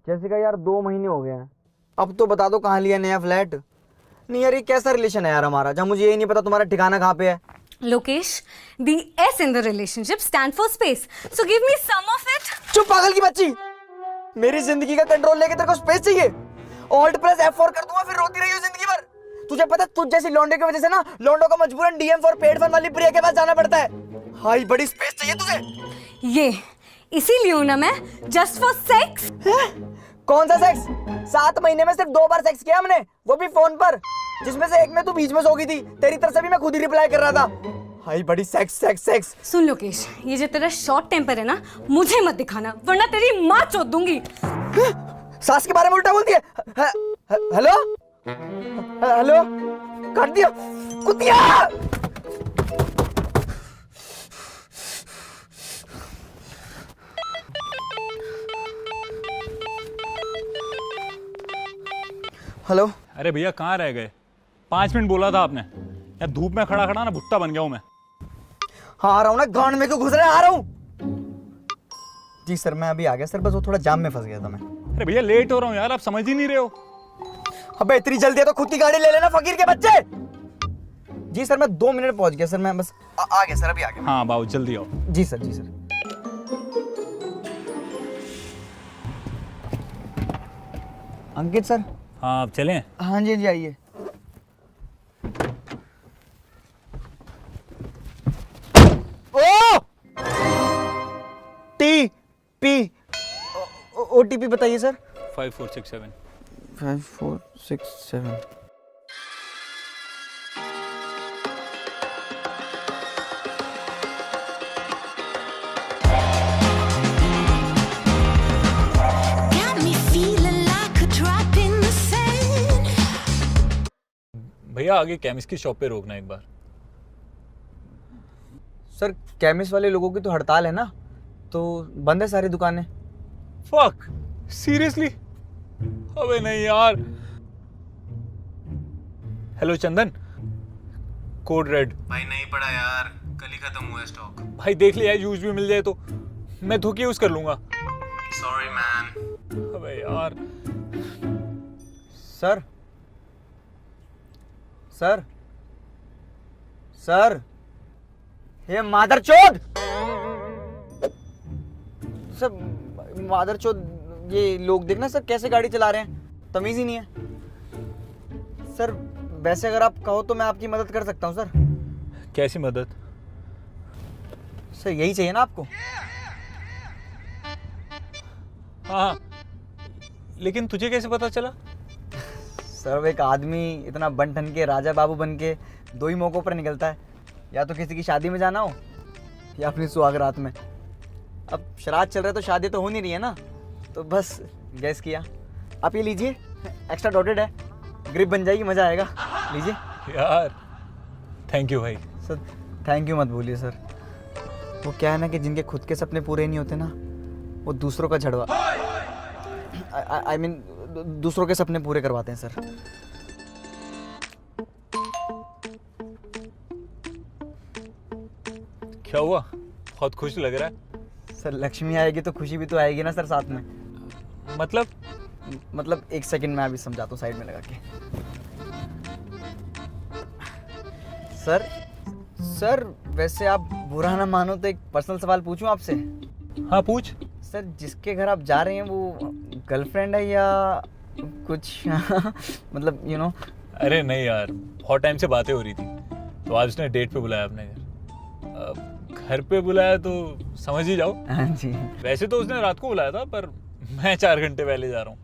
Jessica यार 2 महीने हो गए हैं। अब तो बता दो कहाँ लिया नया फ्लैट। नहीं यार ये कैसा रिलेशन है यार हमारा, जहाँ मुझे यही नहीं पता तुम्हारा ठिकाना कहाँ पे है। Lokesh, the S in the relationship stand for space. So give me some of it. चुप पागल की बच्ची, मेरी जिंदगी का कंट्रोल लेके तेरे को स्पेस चाहिए। ऑल्ट प्रेस F4 कर दूंगा फिर रोती रही हो जिंदगी भर। तुझे पता तुझ जैसी लौंडे की वजह से ना लौंडों को मजबूरन DM फॉर पेड फन वाली प्रिया के पास जाना पड़ता है। हाई बड़ी स्पेस चाहिए तुझे। ये इसीलिए हूं ना मैं जस्ट फॉर सेक्स। कौन सा सेक्स? 7 महीने में सिर्फ 2 बार सेक्स किया हमने, वो भी फोन पर, जिसमें से एक में तू बीच में सो गई थी। तेरी तरफ से भी मैं खुद ही रिप्लाई कर रहा था। हाई बड़ी सेक्स सेक्स सेक्स। सुन लोकेश, ये जो तेरा शॉर्ट टेम्पर है ना, मुझे मत दिखाना वरना तेरी माँ चोद दूंगी। सास के बारे में उल्टा बोलती है। हेलो हेलो, काट दिया कुतिया। हेलो। अरे भैया कहाँ रह गए? 5 मिनट बोला था आपने। यार धूप में खड़ा खड़ा ना भुट्टा बन गया हूँ मैं। हाँ आ रहा हूँ ना, गांड में क्यों घुस रहे, आ रहा हूँ। जी सर मैं अभी आ गया सर, बस वो थोड़ा जाम में फंस गया था मैं। अरे भैया लेट हो रहा हूँ यार, आप समझ ही नहीं रहे हो। अबे इतनी जल्दी है तो खुद की गाड़ी ले लेना फकीर के बच्चे। जी सर मैं 2 मिनट पहुंच गया सर, मैं बस आ गया सर, अभी आ गया। हाँ बाबू जल्दी आओ। जी सर जी सर। अंकित सर। हाँ अब चलें। हाँ जी जी आइए। ओ टी पी OTP बताइए sir. 5467। 5467। Got me feeling like a drop in the sand. भैया आगे केमिस्ट की शॉप पे रोकना एक बार। सर केमिस्ट वाले लोगों की तो हड़ताल है ना, तो बंद है सारी दुकानें। Fuck seriously? अबे नहीं यार। हेलो चंदन, कोड रेड। भाई नहीं पड़ा यार, कल ही खत्म हुआ स्टॉक। भाई देख लिया, यूज भी मिल जाए तो मैं धोखे यूज कर लूंगा। Sorry man. अबे यार। सर सर सर, ये मादरचोद। सर मादरचोद, ये लोग देखना सर कैसे गाड़ी चला रहे हैं, तमीज ही नहीं है। सर वैसे अगर आप कहो तो मैं आपकी मदद कर सकता हूँ सर। कैसी मदद? सर यही चाहिए ना आपको। हाँ लेकिन तुझे कैसे पता चला? सर एक आदमी इतना बन ठन के राजा बाबू बन के 2 ही मौकों पर निकलता है, या तो किसी की शादी में जाना हो या अपनी सुहागरात में। अब श्राद्ध चल रहा है तो शादी तो हो नहीं रही है ना, तो बस गैस किया। आप ये लीजिए, एक्स्ट्रा डॉटेड है, ग्रिप बन जाएगी, मज़ा आएगा। लीजिए। यार थैंक यू भाई। सर थैंक यू मत बोलिए सर, वो क्या है ना कि जिनके खुद के सपने पूरे नहीं होते ना, वो दूसरों का झड़वा आई मीन दूसरों के सपने पूरे करवाते हैं सर। क्या हुआ, बहुत खुश लग रहा है। सर लक्ष्मी आएगी तो खुशी भी तो आएगी ना सर साथ में। मतलब 1 सेकंड में अभी समझाता हूँ साइड में लगा के। सर वैसे आप बुरा ना मानो तो एक पर्सनल सवाल पूछूं आपसे? हाँ पूछ। सर जिसके घर आप जा रहे हैं वो गर्लफ्रेंड है या कुछ मतलब यू नो। अरे नहीं यार, बहुत टाइम से बातें हो रही थी तो आज उसने डेट पे बुलाया अपने घर। घर पे बुलाया तो समझ ही जाओ। हाँ जी। वैसे तो उसने रात को बुलाया था, पर मैं 4 घंटे पहले जा रहा हूँ।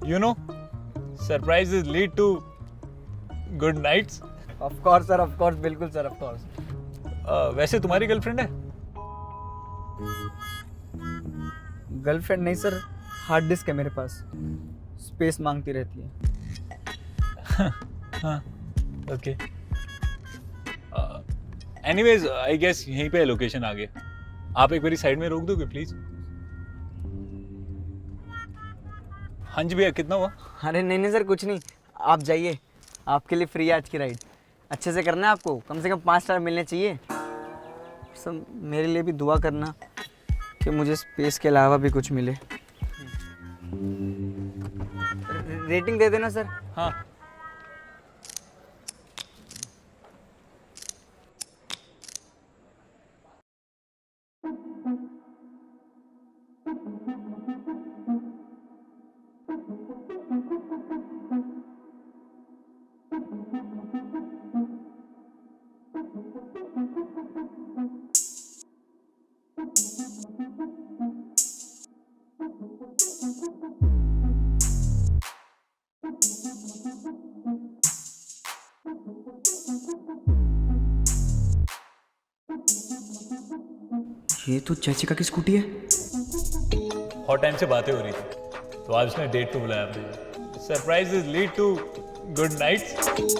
You know surprises lead to good nights. Of course sir, of course, बिल्कुल सर, ऑफ कोर्स। वैसे तुम्हारी गर्लफ्रेंड है? गर्लफ्रेंड नहीं सर, हार्ड डिस्क है मेरे पास, स्पेस मांगती रहती है। हाँ ओके। एनीवेज आई गेस यहीं पे लोकेशन आ गया। आप एक बारी साइड में रोक दोगे प्लीज? हाँ जी भैया, कितना हुआ? अरे नहीं सर कुछ नहीं, आप जाइए, आपके लिए फ्री है आज की राइड। अच्छे से करना है आपको, कम से कम 5 स्टार मिलने चाहिए। सब मेरे लिए भी दुआ करना कि मुझे स्पेस के अलावा भी कुछ मिले। रेटिंग दे देना सर। हाँ ये तो जैसिका की स्कूटी है। और टाइम से बातें हो रही थी तो आज उसने डेट पे बुलाया अपने। Surprises lead to good nights.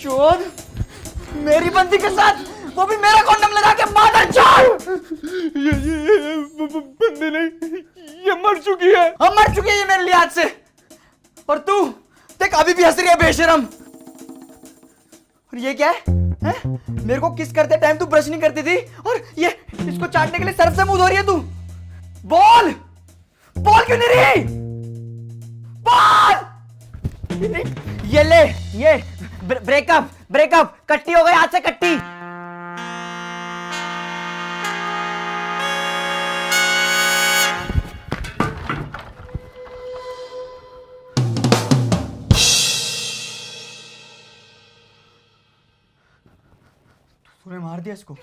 चोद, मेरी बंदी के साथ वो भी मेरा कॉन्डम लगा के मादर चोद। ये बंदी नहीं, ये मर चुकी है। हम मर चुके हैं ये मेरे लिहाज से। और तू देख अभी भी हंस रही है बेशरम। और ये क्या है? मेरे को किस करते टाइम तू ब्रश नहीं करती थी और ये इसको चाटने के लिए सर्फ से मुंह धो रही है तू। बोल बोल क्यों नहीं रही? बोल। ये ले, ये ब्रेकअप ब्रेकअप कट्टी हो गई आज से कट्टी। तूने मार दिया इसको?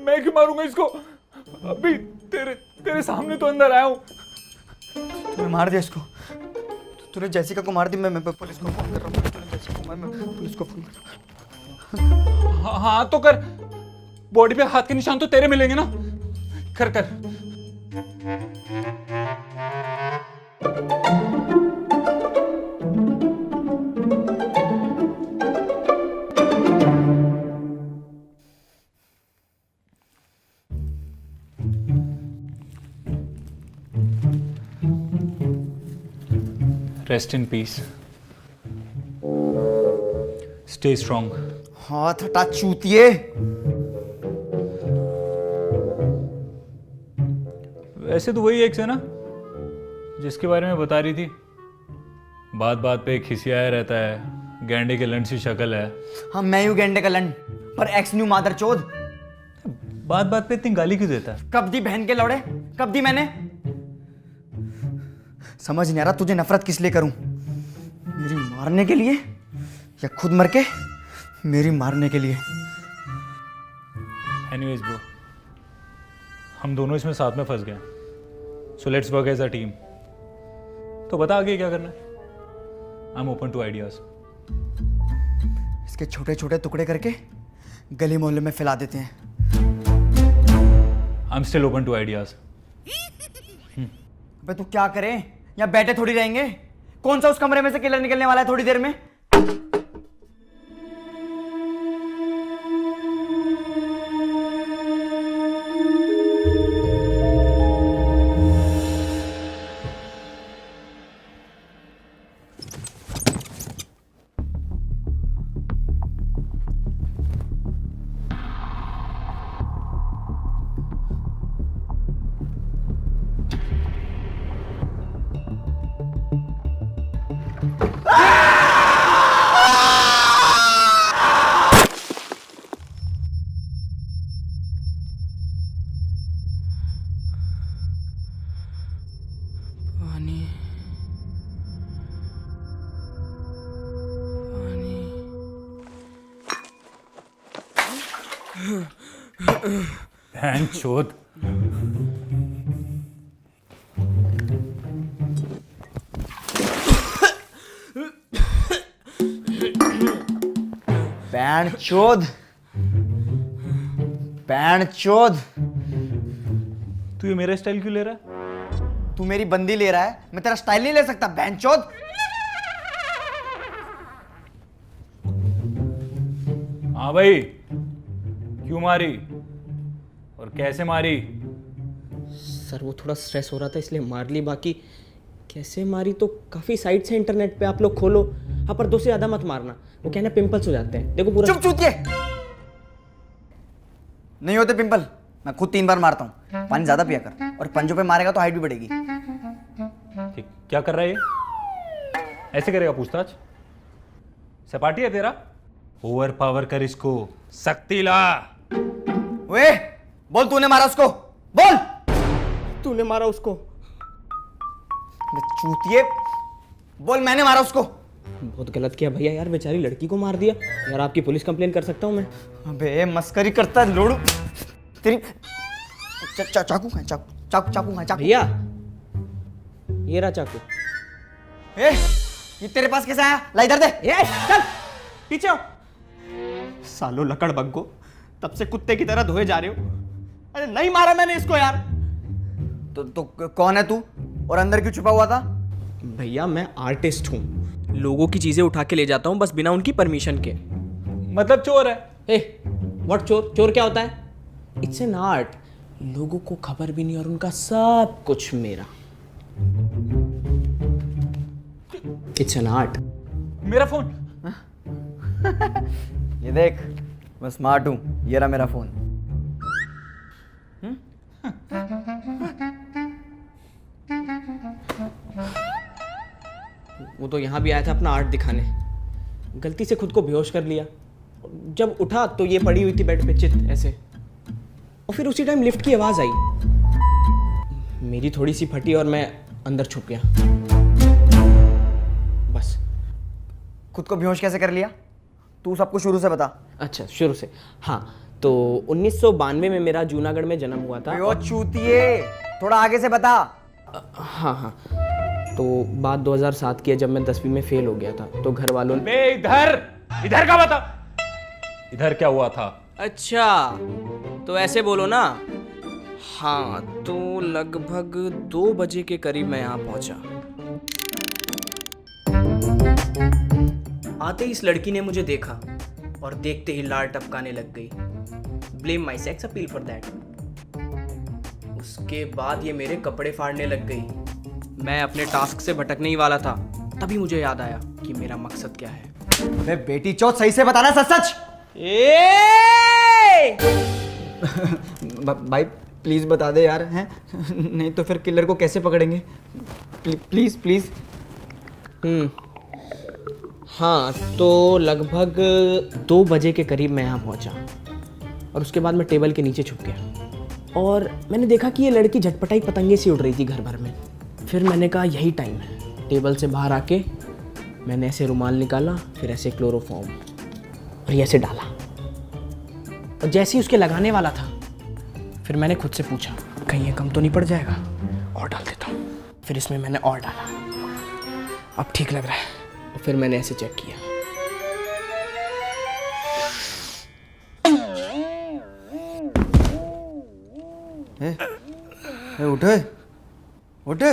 मैं क्यों मारूंगा इसको? अभी तेरे सामने तो अंदर आया हूं। तूने मार दिया इसको। तूने जैसिका को मार दी। मैं पुलिस को फोन कर रहा हूँ। तूने जैसिका को, मैं पुलिस को फोन कर रहा हूँ। हाँ तो कर। बॉडी पे हाथ के निशान तो तेरे मिलेंगे ना। कर कर। Rest in peace. Stay strong. हाथ हटा चूतिए। वैसे तो वही एक्स है ना जिसके बारे में बता रही थी। बात बात पे खिसियाया रहता है, गैंडे के लंड सी शक्ल है। हाँ मैं हूँ गेंडे का लंड, पर एक्स न्यू मादर चोद। बात बात पे इतनी गाली क्यों देता है? कब दी बहन के लौड़े? कब दी मैंने? समझ नहीं आ रहा तुझे नफरत किस लिए करूं? मेरी मारने के लिए या खुद मर के मेरी मारने के लिए? एनीवेज ब्रो, हम दोनों इसमें साथ में फंस गए। So let's work as a team. तो बता आगे क्या करना है। I am open to ideas. इसके छोटे छोटे टुकड़े करके गली मोहल्ले में फैला देते हैं। I am still open to ideas. अबे तू क्या करे? या बैठे थोड़ी रहेंगे? कौन सा उस कमरे में से किलर निकलने वाला है थोड़ी देर में? पानी बहन चोद। बैंड चोद, बैंड चोद। तू ये मेरा स्टाइल क्यों ले रहा है? तू मेरी बंदी ले रहा है, मैं तेरा स्टाइल नहीं ले सकता बैंड चोद। हाँ भाई, क्यों मारी और कैसे मारी? सर वो थोड़ा स्ट्रेस हो रहा था इसलिए मार ली, बाकी कैसे मारी तो काफ़ी साइट्स हैं इंटरनेट पे, आप लोग खोलो। हाँ पर 2 से ज़्यादा मत मारना, वो कहना पिंपल्स हो जाते हैं। देखो पूरा चुप चूतिए, नहीं होते पिंपल। मैं खुद 3 बार मारता हूँ। पानी ज्यादा पिया कर, और पंजों पे मारेगा तो हाइट भी बढ़ेगी। ठीक, क्या कर रहा है ये? ऐसे करेगा पूछताछ? सपाटी है तेरा? ओवर पावर कर इसको, शक्ति ला। वे बोल, तूने मारा उसको, बोल। तूने मारा उसको। चूतिए, बोल मैंने मारा उसको। बहुत गलत किया भैया यार, बेचारी लड़की को मार दिया यार। आपकी पुलिस कंप्लेन कर सकता हूँ मैं। अबे मस्करी करता है लोड़ू तेरी। चाकू है, चाकू है, चाकू। भैया ये रहा चाकू। ए, ये तेरे पास कैसे आया? ला इधर दे। ए, चल पीछे हो। सालो लकड़ बग्गो, तब से कुत्ते की तरह धोए जा रहे हो। अरे नहीं मारा मैंने इसको यार। तो कौन है तू, और अंदर क्यों छुपा हुआ था? भैया मैं आर्टिस्ट हूँ, लोगों की चीजें उठा के ले जाता हूँ बस बिना उनकी परमिशन के। मतलब चोर है? ए व्हाट चोर? चोर क्या होता है? इट्स एन आर्ट, लोगों को खबर भी नहीं और उनका सब कुछ मेरा। It's an art. मेरा फोन? ये देख, मैं स्मार्ट हूँ। ये रहा मेरा फोन। वो तो यहाँ भी आया था अपना आर्ट दिखाने, गलती से खुद को बेहोश कर लिया। जब उठा तो ये पड़ी हुई थी बेड पे चित ऐसे, और फिर उसी टाइम लिफ्ट की आवाज आई। मेरी थोड़ी सी फटी और मैं अंदर छुप गया। बस। खुद को बेहोश कैसे कर लिया? तू सबको शुरू से बता। अच्छा शुरू से। हाँ तो 1992 में मेरा जूनागढ़ में जन्म हुआ था। ओ चूतिए, थोड़ा आगे से बता। हाँ तो बात 2007 की है, जब मैं 10वीं में फेल हो गया था तो घर वालों ने। बे इधर का बता, इधर क्या हुआ था? अच्छा तो ऐसे बोलो ना। हाँ तो लगभग 2 बजे के करीब मैं यहाँ पहुंचा। आते ही इस लड़की ने मुझे देखा और देखते ही लार टपकाने लग गई। Blame my sex appeal for that. उसके बाद ये मेरे कपड़े फाड़ने लग गई। मैं अपने टास्क से भटकने ही वाला था, तभी मुझे याद आया कि मेरा मकसद क्या है। अबे बेटी चौथ, सही से बताना सच सच। भाई प्लीज बता दे यार, हैं? नहीं तो फिर किलर को कैसे पकड़ेंगे? Please please. हाँ तो लगभग 2 बजे के करीब मैं यहाँ पहुँचा और उसके बाद मैं टेबल के नीचे छुप गया और मैंने देखा कि ये लड़की झटपटाई पतंगे सी उड़ रही थी घर भर में। फिर मैंने कहा यही टाइम है। टेबल से बाहर आके मैंने ऐसे रुमाल निकाला, फिर ऐसे क्लोरोफॉर्म और ये ऐसे डाला, और जैसे ही उसके लगाने वाला था फिर मैंने खुद से पूछा कहीं ये कम तो नहीं पड़ जाएगा, और डाल देता हूँ। फिर इसमें मैंने और डाला, अब ठीक लग रहा है। और फिर मैंने ऐसे चेक किया। उठ उठ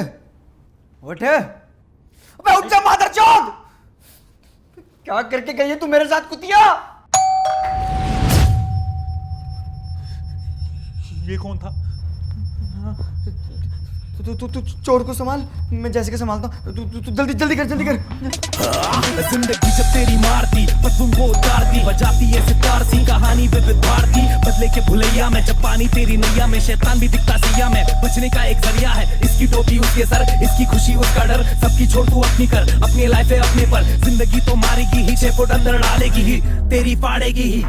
उठ। अबे उठ जा मादरचोद! क्या करके गई है तू मेरे साथ कुतिया? ये कौन था? तू चोर को संभाल, मैं जैसे के संभालता हूँ। तू जल्दी कर। जिंदगी जब तेरी मारती बस उनको उतारती, बजाती है सितार सी कहानी विविध भारती। बदले के भुलैया में जब पानी तेरी नैया में, शैतान भी दिखता सिया में, बचने का एक जरिया है। इसकी टोपी उसके सर, इसकी खुशी उसका डर, सबकी छोड़ तू अपनी कर, अपनी लाइफ है अपने पर। जिंदगी तो मारेगी ही, 6 फुट अंदर डालेगी ही, तेरी फाड़ेगी ही।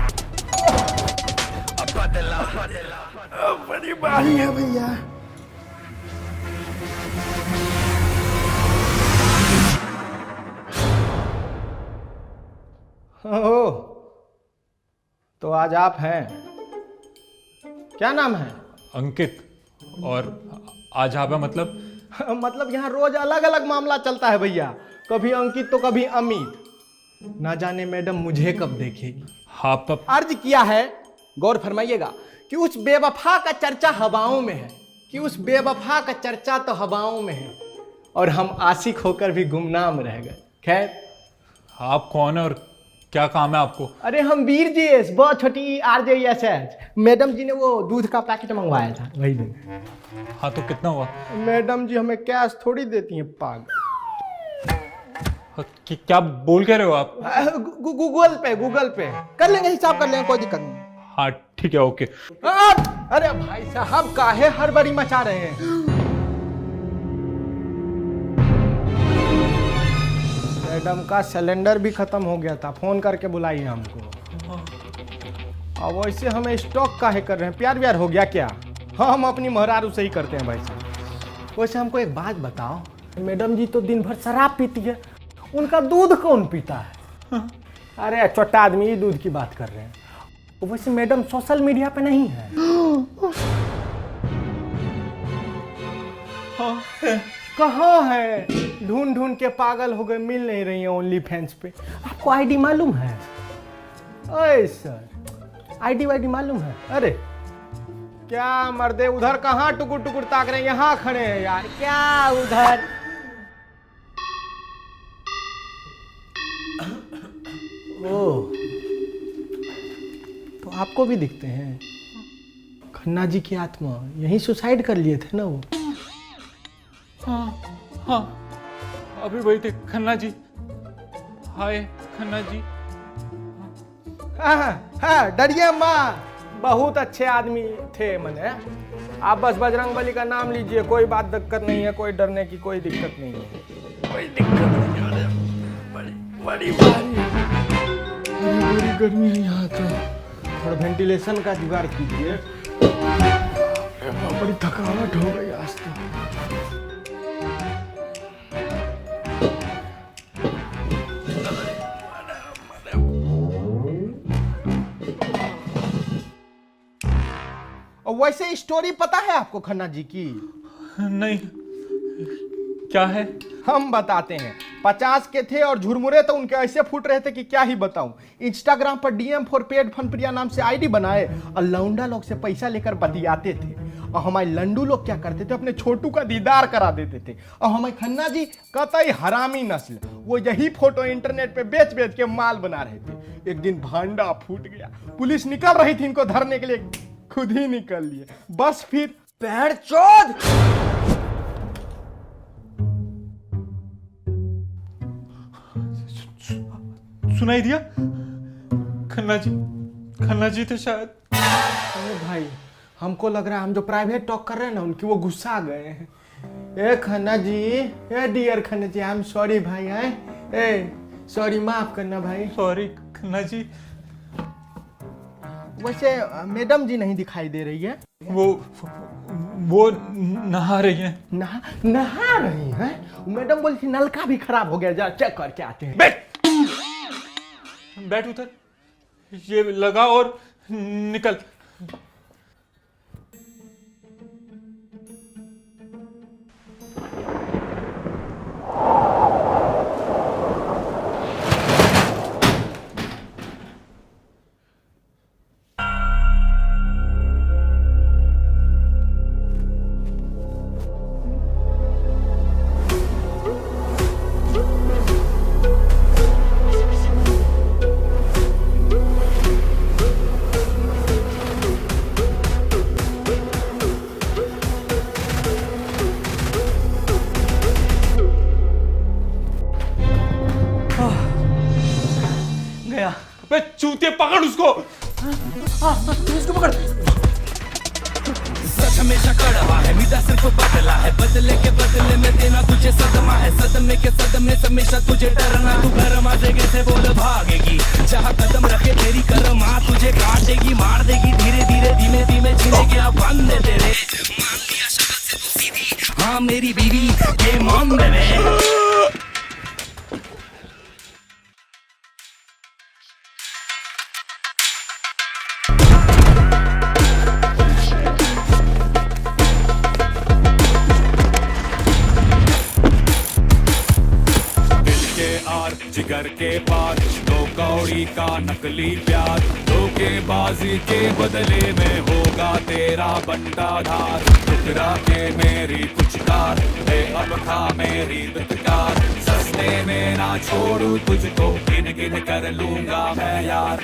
बड़ी बारी है भैया। आज आप हैं। क्या नाम है? अंकित। और आज आप मतलब? मतलब यहाँ रोज अलग अलग मामला चलता है भैया, कभी अंकित तो कभी अमित। ना जाने मैडम मुझे कब देखेगी। आप तो अर्ज किया है, गौर फरमाइएगा, कि उस बेवफा का चर्चा हवाओं में है, कि उस बेवफा का चर्चा तो हवाओं में है, और हम आशिक होकर भी गुमनाम रह गए। खैर, आप कौन है और क्या काम है आपको? अरे हम वीर जी, बहुत छोटी RJSH। मैडम जी ने वो दूध का पैकेट मंगवाया था, वही दिन। हाँ तो कितना हुआ? मैडम जी हमें कैश थोड़ी देती हैं, पागल। क्या बोल कह रहे हो आप? गूगल पे कर लेंगे, हिसाब कर लेंगे, कोई दिक्कत नहीं। हाँ ठीक है, ओके। अरे भाई साहब काहे हड़बड़ी मचा रहे हैं? मैडम का सिलेंडर भी खत्म हो गया था, फोन करके बुलाइए हमको। अब वैसे हमें स्टॉक काहे कर रहे हैं? प्यार व्यार हो गया क्या? हाँ, हम अपनी महरारू से ही करते हैं भाई साहब। वैसे हमको एक बात बताओ, मैडम जी तो दिन भर शराब पीती है, उनका दूध कौन पीता है? अरे छोटा आदमी ही दूध की बात कर रहे हैं। वैसे मैडम सोशल मीडिया पे नहीं है? कहाँ है? ढूंढ ढूंढ के पागल हो गए, मिल नहीं रही है ओनली फैंस पे। आपको आईडी मालूम है? ओए सर, आईडी वाईडी मालूम है? अरे क्या मर्दे, उधर कहाँ टुकुर टुकुर ताक रहे हैं, यहाँ खड़े हैं यार। क्या उधर? ओह, तो आपको भी दिखते हैं। खन्ना जी की आत्मा यहीं सुसाइड कर लिए थे ना वो? हाँ अभी वही थे खन्ना जी। हाय खन्ना जी। हाँ, डरिए माँ, बहुत अच्छे आदमी थे मने। आप बस बजरंगबली का नाम लीजिए, कोई बात दिक्कत नहीं है, कोई डरने की कोई दिक्कत नहीं है, कोई दिक्कत नहीं है। बड़ी गर्मी है यहाँ तो, थोड़ा वेंटिलेशन का जुगाड़ कीजिए। बड़ी थकावट हो गई आज तो। और वैसे स्टोरी पता है आपको खन्ना जी की? नहीं, क्या है? हम बताते हैं। 50 के थे और झुरमुरे तो उनके ऐसे फूट रहे थे कि क्या ही बताऊं। इंस्टाग्राम पर DM फॉर पेड फन प्रिया नाम से आईडी बनाए और लौंडा लोग से पैसा लेकर बतियाते थे। और हमारे लंडू लोग क्या करते थे, अपने छोटू का दीदार करा देते थे। और हमारे खन्ना जी कतई हरामी नस्ल, वो यही फोटो इंटरनेट पे बेच बेच के माल बना रहे थे। एक दिन भांडा फूट गया, पुलिस निकल रही थी इनको धरने के लिए, खुद ही निकल लिए। बस फिर पैर चोद। सुनाई दिया? खन्ना जी थे शायद। अरे भाई, हमको लग रहा है हम जो प्राइवेट टॉक कर रहे हैं ना, उनकी वो गुस्सा गए हैं। ए खन्ना जी, ए dear Khanna ji, I am sorry भाई। ए सॉरी, माफ करना भाई। सॉरी खन्ना जी। वैसे मैडम जी नहीं दिखाई दे रही है? वो नहा रही हैं। नहा रही हैं? मैडम बोली थी नलका भी खराब हो गया, जा चेक करके आते हैं। बैठ उधर, ये लगा और निकल। चूतिए, पकड़ उसको। इसको पकड़। सच हमेशा कड़वा है, मीठा सिर्फ बदला है, बदले के बदले में देना तुझे सदमा है, सदमे के सदमे से हमेशा तुझे डरना। तू गरम आ जाएगी से बोल भागेगी, जहाँ कदम रखे तेरी करम आ तुझे काटेगी, मार देगी धीरे धीरे, धीमे धीमे जीने के अब बंदे तेरे। मान लिया शक्ल से तू सीधी, हाँ मेरी बीवी ये मान दे रे। के पार, दो कौड़ी का नकली प्यार, धोखेबाजी के बदले में होगा तेरा बंटाधार। ठुकरा के मेरी कुछ कार है, अब खा मेरी दुत्कार, सस्ते में ना छोड़ू तुझको, गिन गिन कर लूंगा मैं यार।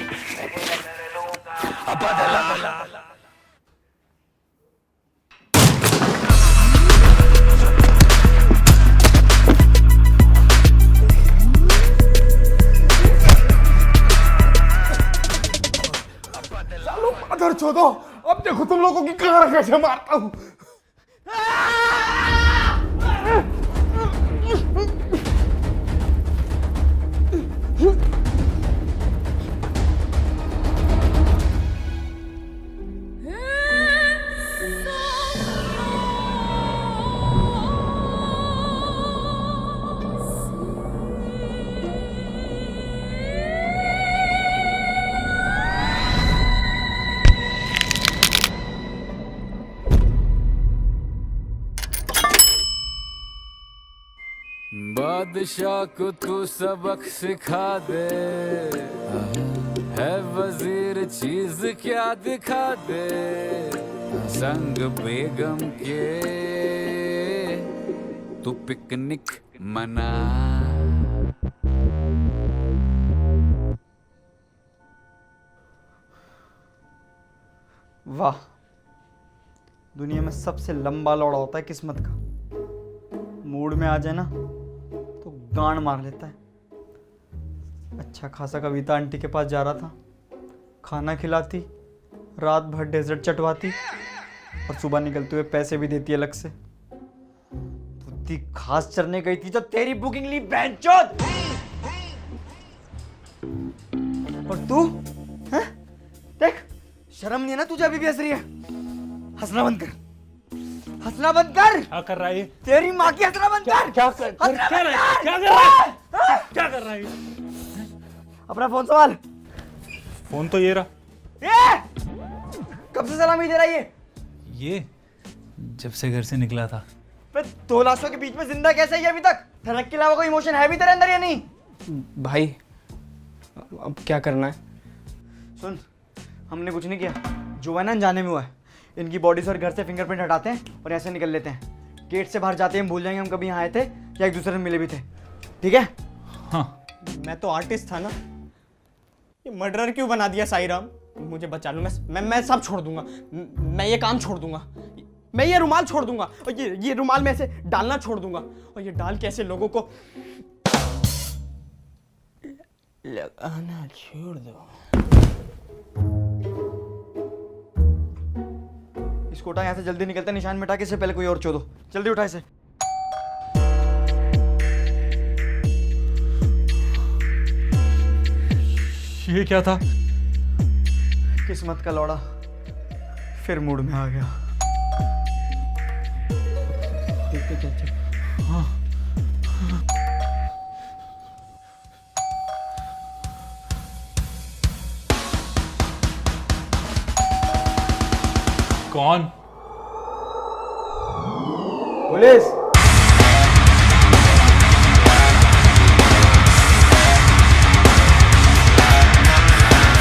बदला बदला अगर छोड़ो, अब देखो तुम लोगों की कार कैसे मारता हूँ। बादशाह को तू सबक सिखा दे, है वजीर चीज क्या दिखा दे, संग बेगम के तू पिकनिक मना। वाह, दुनिया में सबसे लंबा लौड़ा होता है किस्मत का। मूड में आ जाए ना तो गांड मार लेता है। अच्छा खासा कविता आंटी के पास जा रहा था, खाना खिलाती, रात भर डेजर्ट चटवाती और सुबह निकलते हुए पैसे भी देती अलग से। बुद्धि घास चरने गई थी तो तेरी बुकिंग ली बेंचोद। और तू हैं? देख, शर्म नहीं है ना तुझे? अभी भी हंस रही है। हंसना बंद कर, हंसना बंद कर। क्या कर रहा है ये? तेरी माँ की हंसना बंद कर। क्या कर रहा है? अपना फोन संभाल। फोन तो ये रहा। ये कब से सलामी दे रहा है ये जब से घर से निकला था। पर 2 लाशों के बीच में जिंदा कैसे है ये अभी तक? धड़क के अलावा कोई इमोशन है भी तेरे अंदर या नहीं? भाई अब क्या करना है? सुन, हमने कुछ नहीं किया, जो है ना अनजाने में हुआ है। इनकी बॉडी से और घर से फिंगरप्रिंट हटाते हैं और ऐसे निकल लेते हैं। गेट से बाहर जाते ही हम भूल जाएंगे हम कभी यहाँ आए थे या एक दूसरे से मिले भी थे। ठीक है? हाँ, मैं तो आर्टिस्ट था ना, ये मर्डरर क्यों बना दिया साई राम? मुझे बचा लो, मैं सब छोड़ दूंगा। मैं ये काम छोड़ दूंगा, मैं ये रुमाल छोड़ दूंगा और ये रुमाल में ऐसे डालना छोड़ दूंगा और ये डाल के ऐसे लोगों को लगाना छोड़ दो। इसको उठा, यहाँ से जल्दी निकलते, निशान मिटा के इससे पहले कोई और चो दो। जल्दी उठा इसे। ये क्या था? किस्मत का लौड़ा फिर मूड में आ गया। देखते क्या चल। कौन? पुलिस।